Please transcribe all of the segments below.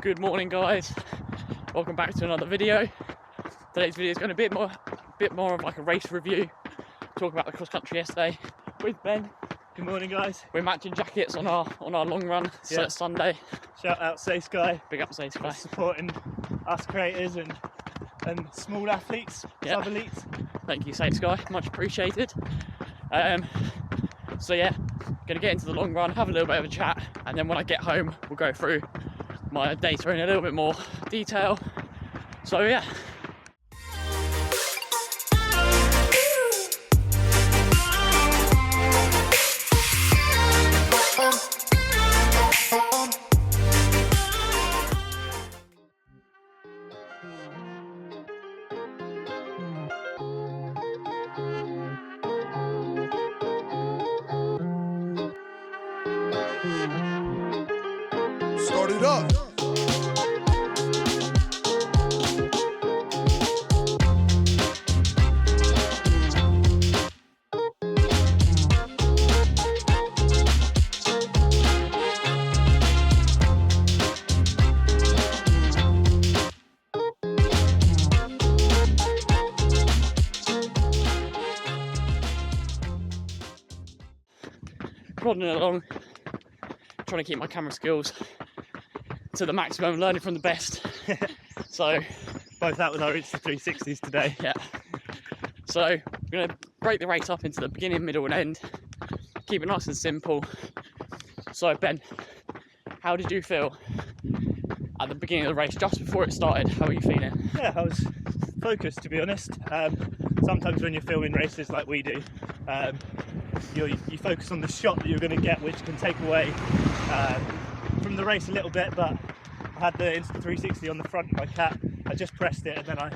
Good morning, guys. Welcome back to another video. Today's video is going to be a bit more of like a race review. Talk about the cross country yesterday with Ben. Good morning, guys. We're matching jackets on our long run. So it's Sunday. Shout out Say Sky. Big up Say Sky. Supporting us creators and small athletes, sub-elites. Thank you, Say Sky. Much appreciated. So yeah, gonna get into the long run, have a little bit of a chat, and then when I get home, we'll go through my data in a little bit more detail. So yeah. Start it up. Plodding along, trying to keep my camera skills to the maximum, learning from the best. So both out with our Insta360s today. Yeah. So we're gonna break the race up into the beginning, middle, and end. Keep it nice and simple. So Ben, how did you feel at the beginning of the race, just before it started? How are you feeling? Yeah, I was focused, to be honest. Sometimes when you're filming races like we do, you focus on the shot that you're going to get, which can take away from the race a little bit. But I had the Insta360 on the front of my cap. I just pressed it and then I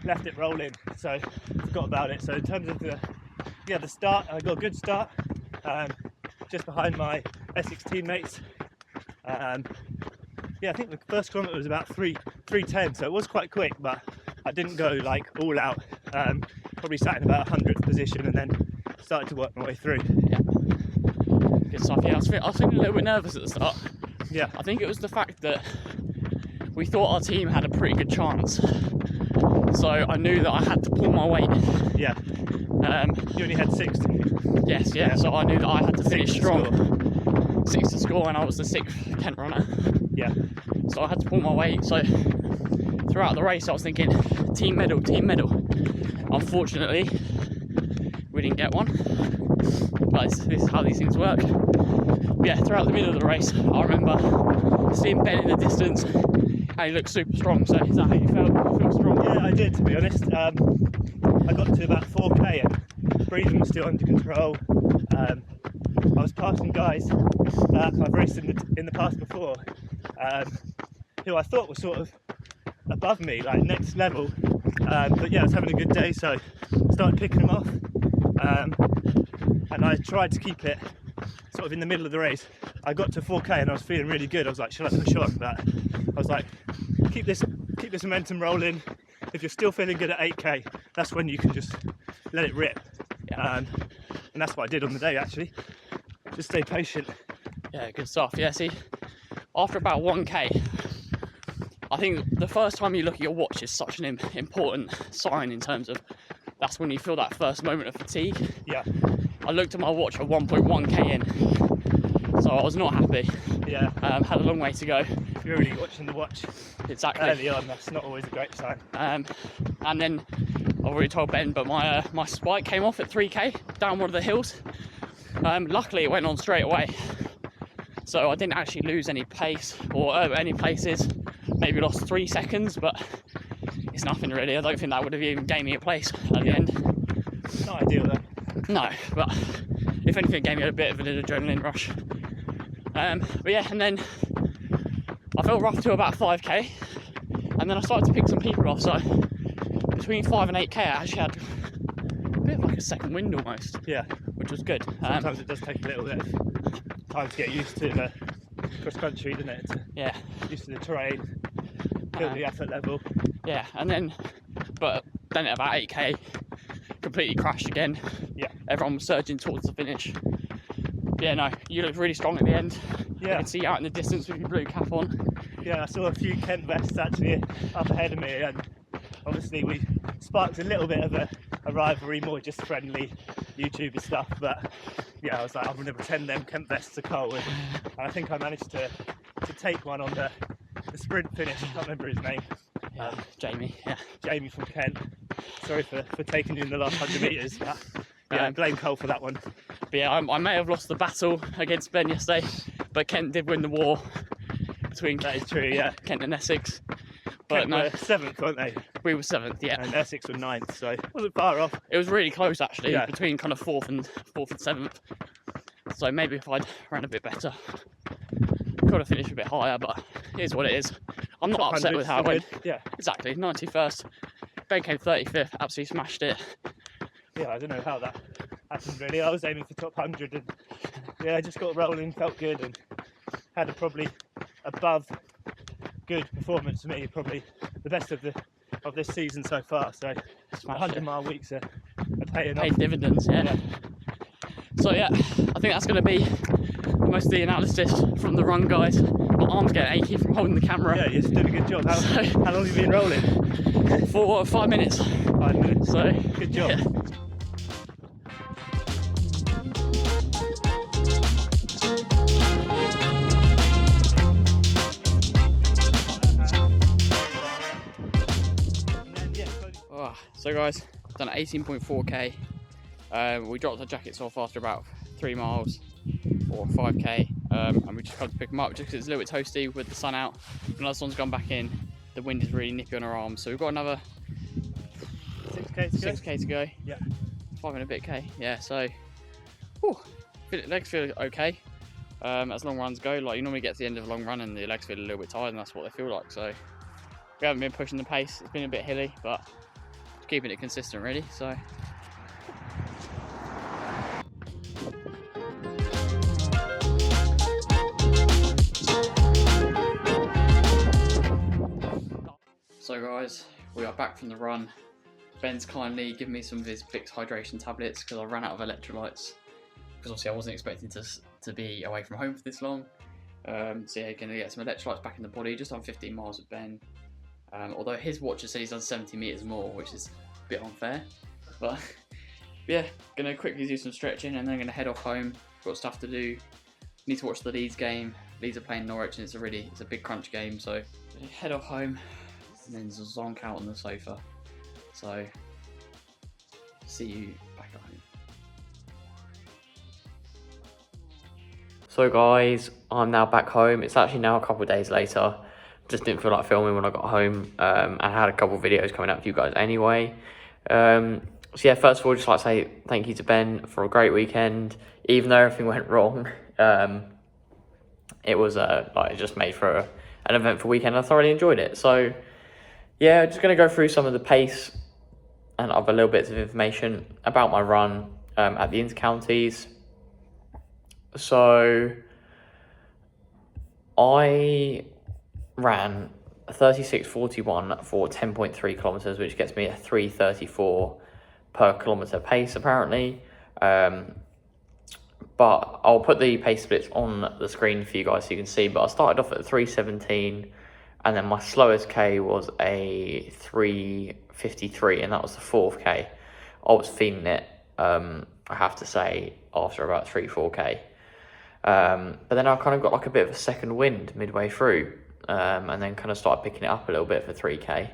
left it rolling, so I forgot about it. So in terms of the start, I got a good start, just behind my Essex teammates. Yeah, I think the first kilometre was about 3:10, so it was quite quick, but I didn't go like all out. Probably sat in about 100th position and then started to work my way through. Yeah. Good stuff. Yeah, I was feeling a little bit nervous at the start. Yeah. I think it was the fact that we thought our team had a pretty good chance. So I knew that I had to pull my weight. Yeah. You only had 6. Yes, yeah. So I knew that I had to finish strong. 6 to score, and I was the 6th Kent runner. Yeah. So I had to pull my weight. So throughout the race, I was thinking, team medal, team medal. Unfortunately, we didn't get one. But this is how these things work. Yeah, throughout the middle of the race, I remember seeing Ben in the distance, and he looked super strong. So is that how you felt? Feel strong? Yeah, I did, to be honest. I got to about 4k and breathing was still under control. I was passing guys that I've raced in the past before, who I thought were sort of above me, like next level. But yeah, I was having a good day, so I started picking them off. And I tried to keep it sort of in the middle of the race. I got to 4k and I was feeling really good. I was like, should I push on? But I was like, keep this momentum rolling. If you're still feeling good at 8k, that's when you can just let it rip. Yeah. And that's what I did on the day, actually. Just stay patient. Yeah, good stuff. Yeah, see, after about 1k, I think the first time you look at your watch is such an important sign in terms of that's when you feel that first moment of fatigue. Yeah. I looked at my watch at 1.1k in, so I was not happy. Yeah. Had a long way to go. If you're really watching the watch exactly early on, that's not always a great sign. And then I've already told Ben, but my spike came off at 3k down one of the hills. Luckily, it went on straight away, so I didn't actually lose any pace or any places. Maybe lost 3 seconds, but it's nothing really. I don't think that would have even gained me a place at the end. Not ideal though. No, but if anything, it gave me a bit of an adrenaline rush. But yeah, and then I felt rough to about 5k, and then I started to pick some people off. So between 5 and 8k, I actually had a bit of like a second wind almost. Yeah, which was good. Sometimes it does take a little bit of time to get used to the cross country, doesn't it? Yeah. Used to the terrain, feel the effort level. Yeah, and then at about 8k, completely crashed again. Yeah. Everyone was surging towards the finish. Yeah, no, you looked really strong at the end. Yeah. I could see you out in the distance with your blue cap on. Yeah, I saw a few Kent vests actually up ahead of me, and obviously we sparked a little bit of a rivalry, more just friendly YouTuber stuff. But yeah, I was like, I'm going to pretend them Kent vests are cold, and I think I managed to take one on the sprint finish. I can't remember his name. Jamie. Yeah. Jamie from Kent. Sorry for taking you in the last 100 metres. But yeah, blame Cole for that one. But yeah, I may have lost the battle against Ben yesterday, but Kent did win the war between That is true, yeah. Kent and Essex. But Kent no, were 7th, weren't they? we were 7th, yeah. And Essex were 9th, so it wasn't far off. It was really close actually, Yeah. between kind of 4th and 7th. So maybe if I'd ran a bit better, could have finished a bit higher, but it is what it is. I'm not upset with how it went. Yeah. Exactly, 91st. Ben came 35th, absolutely smashed it. Yeah, I don't know how that happened really. I was aiming for top 100 and yeah, I just got rolling, felt good, and had a probably above good performance for me, probably the best of this season so far. So 100-mile weeks are paying off. Paid dividends, yeah. So yeah, I think that's going to be most of the analysis from the run, guys. My arm's getting achy from holding the camera. Yeah, you're doing a good job. How long have you been rolling? For 5 minutes. 5 minutes. So good job. Yeah. So guys, done 18.4k. We dropped our jackets off after about 3 miles or 5k, and we just come to pick them up just because it's a little bit toasty with the sun out. Another sun's gone back in. The wind is really nippy on our arms, so we've got another 6k to go. Yeah. 5 and a bit k. Yeah. So, whew, legs feel okay. As long runs go, like you normally get to the end of a long run and the legs feel a little bit tired, and that's what they feel like. So we haven't been pushing the pace. It's been a bit hilly, but keeping it consistent really. So guys, we are back from the run. Ben's kindly given me some of his Vicks hydration tablets because I ran out of electrolytes, because obviously I wasn't expecting to be away from home for this long. So yeah, gonna get some electrolytes back in the body. Just on 15 miles with Ben. Although his watch has said he's done 70 meters more, which is a bit unfair, but yeah, gonna quickly do some stretching and then gonna head off home. Got stuff to do. Need to watch the Leeds game. Leeds are playing Norwich and it's a big crunch game, so head off home and then zonk out on the sofa. So see you back at home. So guys, I'm now back home. It's actually now a couple of days later. Just didn't feel like filming when I got home, and I had a couple of videos coming out for you guys anyway. So yeah, first of all, just like to say thank you to Ben for a great weekend. Even though everything went wrong, it was like it just made for an eventful weekend. I thoroughly enjoyed it. So yeah, just going to go through some of the pace and other little bits of information about my run at the Intercounties. So I ran 36:41 for 10.3 kilometers, which gets me a 3:34 per kilometer pace apparently. But I'll put the pace splits on the screen for you guys so you can see. But I started off at 3:17, and then my slowest K was a 3:53, and that was the 4th K. I was feeling it, I have to say, after about 3-4K. But then I kind of got like a bit of a second wind midway through. And then kind of started picking it up a little bit for 3k.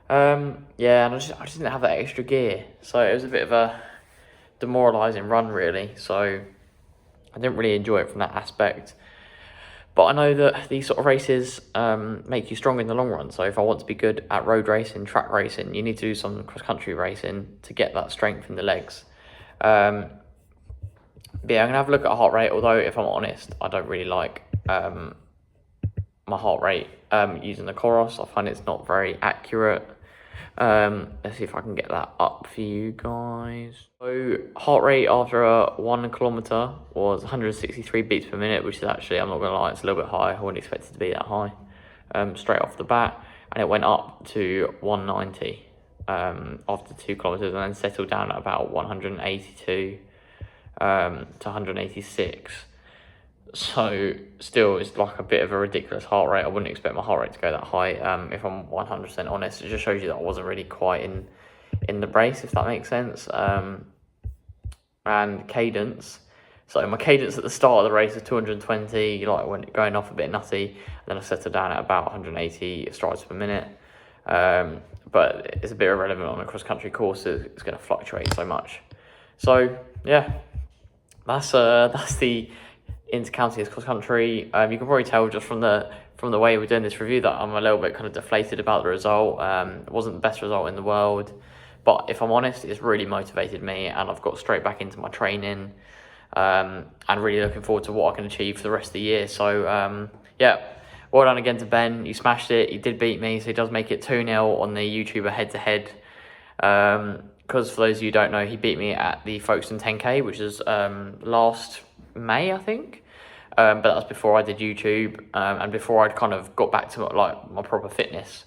Yeah, and I just didn't have that extra gear, so it was a bit of a demoralising run really. So I didn't really enjoy it from that aspect. But I know that these sort of races make you strong in the long run. So if I want to be good at road racing, track racing, you need to do some cross-country racing to get that strength in the legs. But yeah, I'm gonna have a look at heart rate. Although if I'm honest, I don't really like my heart rate using the Coros. I find it's not very accurate. Let's see if I can get that up for you guys. So heart rate after a 1 kilometer was 163 beats per minute, which is actually, I'm not gonna lie, it's a little bit high. I wouldn't expect it to be that high straight off the bat. And it went up to 190 after 2 kilometers, and then settled down at about 182 to 186. So still, it's like a bit of a ridiculous heart rate. I wouldn't expect my heart rate to go that high. If I'm 100% honest, it just shows you that I wasn't really quite in the brace, if that makes sense. And cadence. So my cadence at the start of the race was 220, like when going off a bit nutty, and then I settled down at about 180 strides per minute. But it's a bit irrelevant on a cross country course. It's going to fluctuate so much. So yeah, that's the Intercounties cross country. You can probably tell just from the way we're doing this review that I'm a little bit kind of deflated about the result. It wasn't the best result in the world, but if I'm honest, it's really motivated me, and I've got straight back into my training, and really looking forward to what I can achieve for the rest of the year. So yeah, well done again to Ben. You smashed it. He did beat me, so he does make it 2-0 on the YouTuber head-to-head. Because for those of you who don't know, he beat me at the Folkestone 10K, which is last May, I think. But that was before I did YouTube, and before I'd kind of got back to like my proper fitness.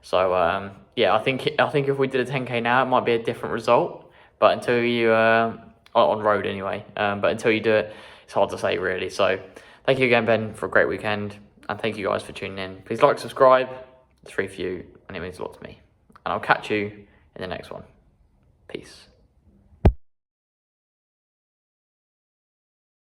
So yeah, I think if we did a 10K now, it might be a different result. But until you on road anyway, but until you do it, it's hard to say really. So thank you again, Ben, for a great weekend, and thank you guys for tuning in. Please like, subscribe. It's free for you, and it means a lot to me. And I'll catch you in the next one. Peace.